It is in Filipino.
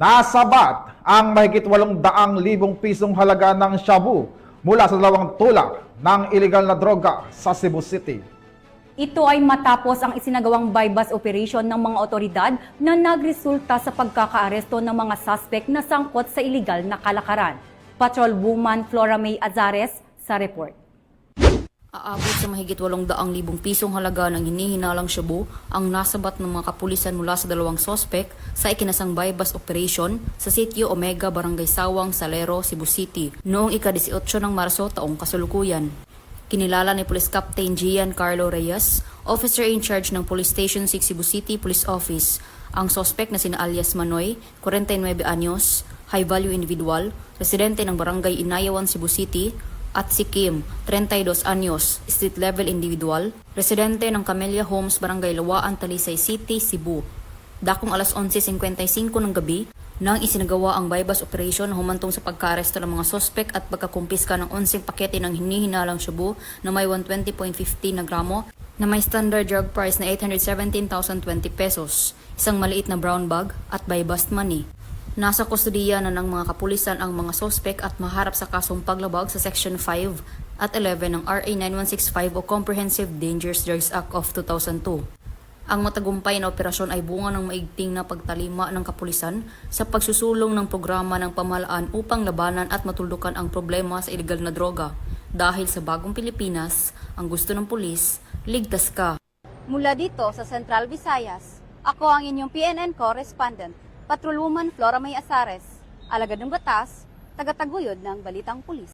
Nasabat ang mahigit 800,000 pisong halaga ng shabu mula sa dalawang tulak ng iligal na droga sa Cebu City. Ito ay matapos ang isinagawang bypass operation ng mga otoridad na nagresulta sa pagkakaaresto ng mga suspect na sangkot sa iligal na kalakaran. Patrolwoman Flora May Azares sa report. Aabot sa mahigit 800,000 pisong halaga ng hinihinalang shabu ang nasabat ng mga kapulisan mula sa dalawang sospek sa ikinasang bypass operation sa Sitio Omega, Barangay Sawang, Salero, Cebu City noong ika-18 ng Marso taong kasalukuyan. Kinilala ni Police Captain Gian Carlo Reyes, Officer in Charge ng Police Station 6 Cebu City Police Office, ang sospek na sina alias Manoy, 49 anyos, high-value individual, residente ng Barangay Inayawan, Cebu City, at si Kim, 32 anyos, street-level individual, residente ng Camellia Homes, Barangay Lawaan, Talisay City, Cebu. Dakong alas 11:55 ng gabi, nang isinagawa ang bypass operation humantong sa pagkaaresto ng mga sospek at pagkakumpiska ng 11 pakete ng hinihinalang shabu na may 120.50 na gramo na may standard drug price na 817,020 pesos, isang maliit na brown bag at bypass money. Nasa kustodiya na ng mga kapulisan ang mga sospek at maharap sa kasong paglabag sa Section 5 at 11 ng RA 9165 o Comprehensive Dangerous Drugs Act of 2002. Ang matagumpay na operasyon ay bunga ng maigting na pagtalima ng kapulisan sa pagsusulong ng programa ng pamahalaan upang labanan at matuldukan ang problema sa iligal na droga. Dahil sa bagong Pilipinas, ang gusto ng pulis, ligtas ka. Mula dito sa Central Visayas, ako ang inyong PNN correspondent, Patrolwoman Flora May Azares, alagad ng batas, tagataguyod ng Balitang Pulis.